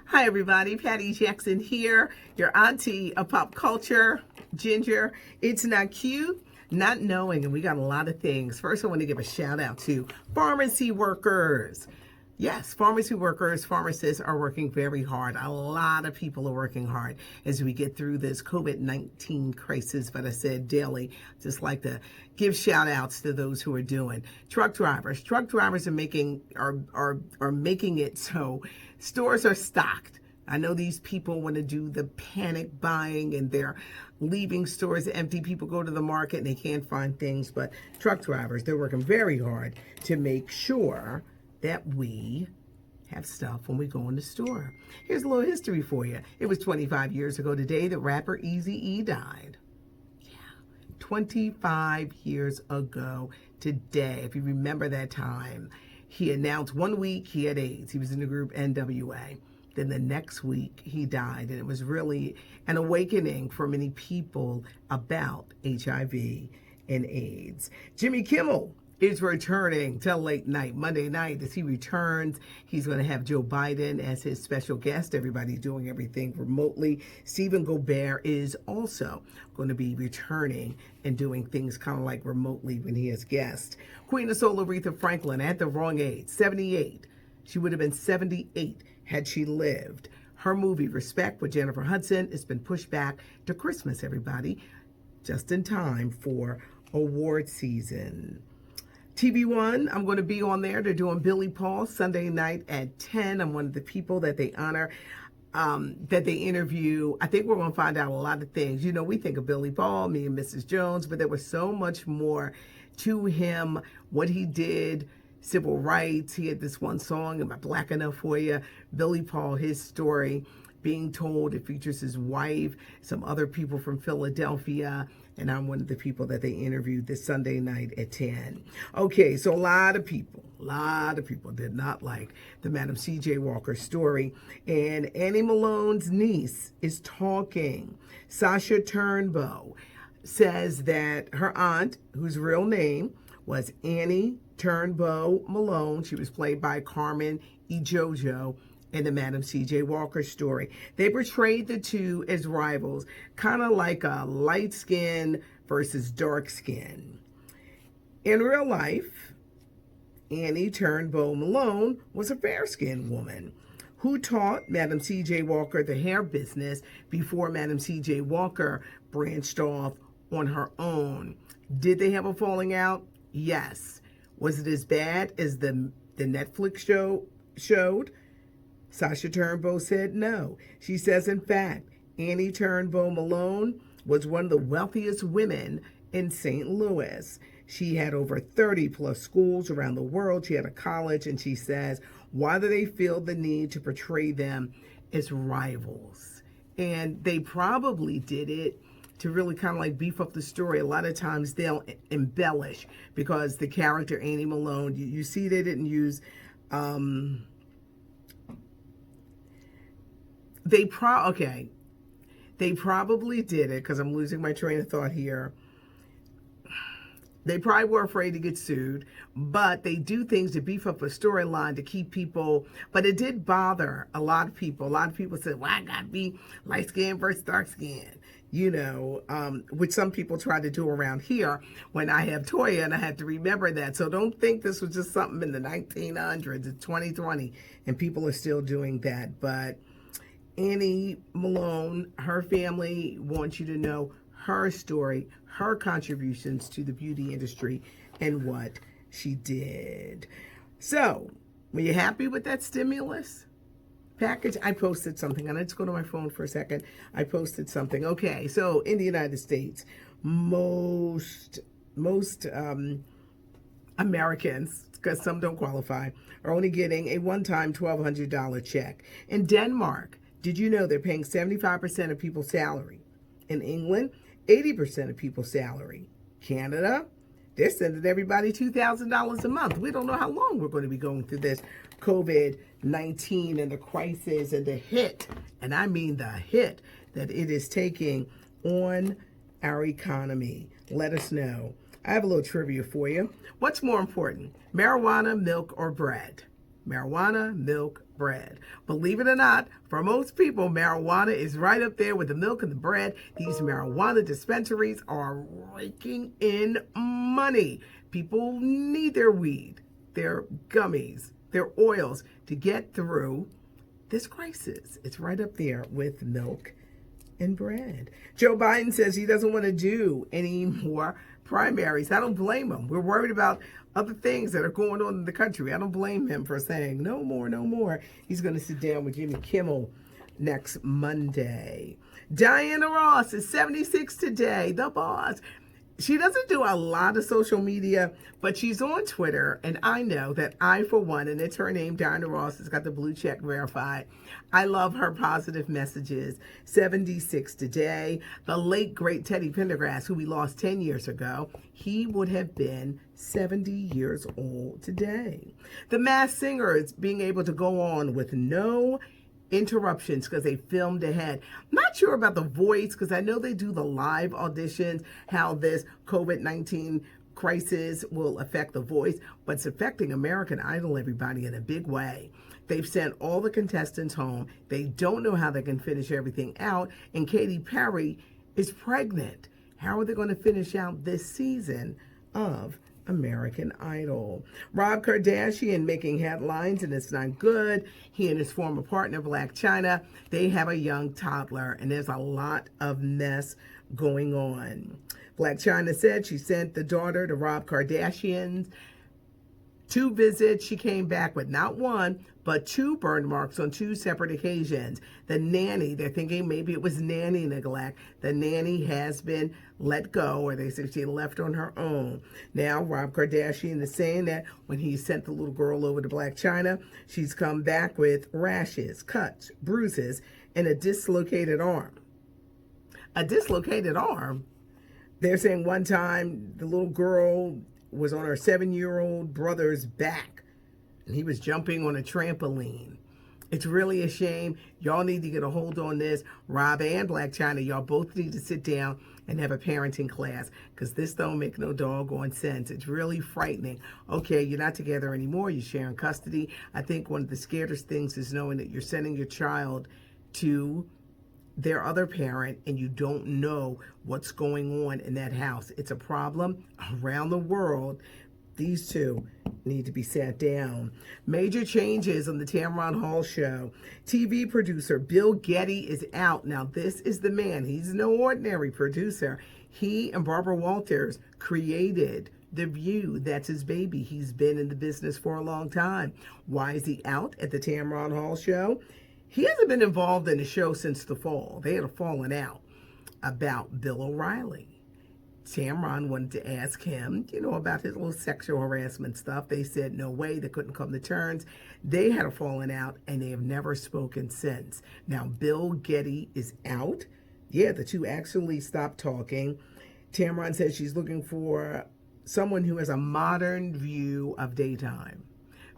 Hi everybody, Patty Jackson here, your auntie of pop culture, Ginger. It's not cute, not knowing, and we got a lot of things. First, I want to give a shout out to pharmacy workers. Yes, pharmacy workers, pharmacists are working very hard. A lot of people are working hard as we get through this COVID-19 crisis. But I said daily, just like to give shout outs to those who are doing. Truck drivers. Truck drivers are making it so stores are stocked. I know these people want to do the panic buying and they're leaving stores empty. People go to the market and they can't find things. But truck drivers, they're working very hard to make sure that we have stuff when we go in the store. Here's a little history for you. It was 25 years ago today that rapper Eazy-E died. Yeah, 25 years ago today. If you remember that time, he announced 1 week he had AIDS. He was in the group NWA. Then the next week he died, and it was really an awakening for many people about HIV and AIDS. Jimmy Kimmel is returning to late night Monday night. As he returns, he's going to have Joe Biden as his special guest. Everybody's doing everything remotely. Stephen Colbert is also going to be returning and doing things kind of like remotely when he has guests. Queen of Soul Aretha Franklin at the wrong age, 78. She would have been 78 had she lived. Her movie Respect with Jennifer Hudson has been pushed back to Christmas, everybody, just in time for award season. TV One, I'm going to be on there. They're doing Billy Paul Sunday night at 10. I'm one of the people that they honor, that they interview. I think we're going to find out a lot of things. You know, we think of Billy Paul, me and Mrs. Jones, but there was so much more to him, what he did, civil rights. He had this one song, Am I Black Enough for You? Billy Paul, his story being told. It features his wife, some other people from Philadelphia, and I'm one of the people that they interviewed this Sunday night at 10. Okay, so a lot of people did not like the Madam C.J. Walker story. And Annie Malone's niece is talking. Sasha Turnbow says that her aunt, whose real name was Annie Turnbow Malone, she was played by Carmen Ejojo, in the Madam C.J. Walker story. They portrayed the two as rivals, kind of like a light skin versus dark skin. In real life, Annie Turnbow Malone was a fair-skinned woman who taught Madam C.J. Walker the hair business before Madam C.J. Walker branched off on her own. Did they have a falling out? Yes. Was it as bad as the Netflix show showed? Sasha Turnbow said no. She says, in fact, Annie Turnbow Malone was one of the wealthiest women in St. Louis. She had over 30 plus schools around the world. She had a college, and she says, why do they feel the need to portray them as rivals? And they probably did it to really kind of like beef up the story. A lot of times they'll embellish because the character Annie Malone, you see they didn't use... They probably did it, because I'm losing my train of thought here. They probably were afraid to get sued, but they do things to beef up a storyline to keep people. But it did bother a lot of people. A lot of people said, well, I got to be light skin versus dark skin, you know, which some people try to do around here when I have Toya, and I have to remember that. So don't think this was just something in the 1900s. It's 2020, and people are still doing that. But Annie Malone, her family wants you to know her story, her contributions to the beauty industry, and what she did. So, were you happy with that stimulus package? I posted something, and let's go to my phone for a second. I posted something. Okay, so in the United States, most Americans, because some don't qualify, are only getting a one-time $1,200 check. In Denmark, did you know they're paying 75% of people's salary? In England, 80% of people's salary. Canada, they're sending everybody $2,000 a month. We don't know how long we're going to be going through this COVID-19 and the crisis and the hit, and I mean the hit that it is taking on our economy. Let us know. I have a little trivia for you. What's more important, marijuana, milk, or bread? Marijuana, milk, bread. Believe it or not, for most people, marijuana is right up there with the milk and the bread. These marijuana dispensaries are raking in money. People need their weed, their gummies, their oils to get through this crisis. It's right up there with milk and bread. Joe Biden says he doesn't want to do any more primaries. I don't blame him. We're worried about other things that are going on in the country. I don't blame him for saying no more, no more. He's going to sit down with Jimmy Kimmel next Monday. Diana Ross is 76 today, the boss. She doesn't do a lot of social media, but she's on Twitter, and I know that I, for one, and it's her name, Diana Ross, has got the blue check verified. I love her positive messages. 76 today. The late, great Teddy Pendergrass, who we lost 10 years ago, he would have been 70 years old today. The Masked Singer is being able to go on with no interruptions because they filmed ahead. Not sure about The Voice because I know they do the live auditions, how this COVID-19 crisis will affect The Voice, but it's affecting American Idol, everybody, in a big way. They've sent all the contestants home. They don't know how they can finish everything out, and Katy Perry is pregnant. How are they going to finish out this season of American Idol? Rob Kardashian making headlines, and it's not good. He and his former partner, Blac Chyna, they have a young toddler, and there's a lot of mess going on. Blac Chyna said she sent the daughter to Rob Kardashian's 2 visits. She came back with not 1, but 2 burn marks on 2 separate occasions. The nanny, they're thinking maybe it was nanny neglect. The nanny has been let go, or they say she left on her own. Now, Rob Kardashian is saying that when he sent the little girl over to Blac Chyna, she's come back with rashes, cuts, bruises, and a dislocated arm. A dislocated arm? They're saying one time the little girl was on her 7-year-old brother's back, and he was jumping on a trampoline. It's really a shame. Y'all need to get a hold on this. Rob and Blac Chyna, y'all both need to sit down and have a parenting class, because this don't make no doggone sense. It's really frightening. Okay, you're not together anymore. You're sharing custody. I think one of the scariest things is knowing that you're sending your child to their other parent and you don't know what's going on in that house. It's a problem around the world. These two need to be sat down. Major changes on the Tamron Hall Show. TV producer Bill Getty is out. Now, this is the man. He's no ordinary producer. He and Barbara Walters created The View. That's his baby. He's been in the business for a long time. Why is he out at the Tamron Hall Show? He hasn't been involved in the show since the fall. They had a falling out about Bill O'Reilly. Tamron wanted to ask him, about his little sexual harassment stuff. They said no way. They couldn't come to terms. They had a falling out, and they have never spoken since. Now, Bill Getty is out. Yeah, the two actually stopped talking. Tamron says she's looking for someone who has a modern view of daytime.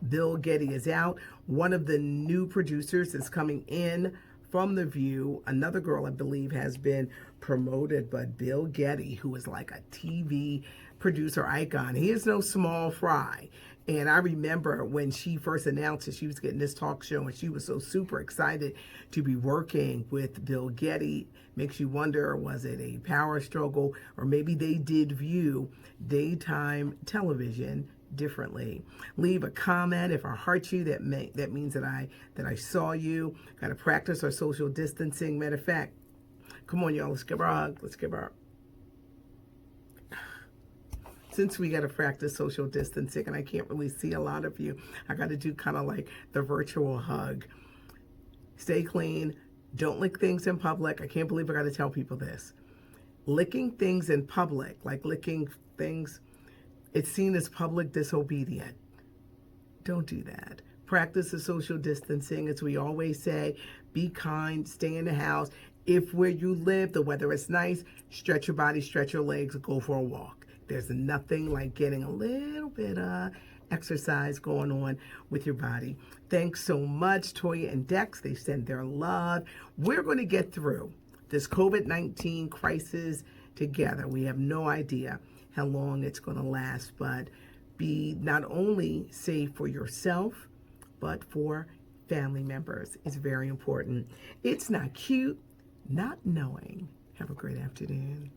Bill Getty is out. One of the new producers is coming in from The View. Another girl, I believe, has been promoted, but Bill Getty, who is like a TV producer icon, he is no small fry. And I remember when she first announced that she was getting this talk show, and she was so super excited to be working with Bill Getty. Makes you wonder, was it a power struggle, or maybe they did view daytime television differently? Leave a comment. If I hurt you, that means that I saw you. Got to practice our social distancing. Matter of fact, come on, y'all. Let's give her a hug. Let's give her. Since we got to practice social distancing, and I can't really see a lot of you, I got to do kind of like the virtual hug. Stay clean. Don't lick things in public. I can't believe I got to tell people this. Licking things in public, like licking things, it's seen as public disobedient. Don't do that. Practice the social distancing, as we always say. Be kind. Stay in the house. If where you live, the weather is nice, stretch your body, stretch your legs, go for a walk. There's nothing like getting a little bit of exercise going on with your body. Thanks so much, Toya and Dex. They send their love. We're going to get through this COVID-19 crisis together. We have no idea how long it's going to last, but be not only safe for yourself, but for family members is very important. It's not cute not knowing. Have a great afternoon.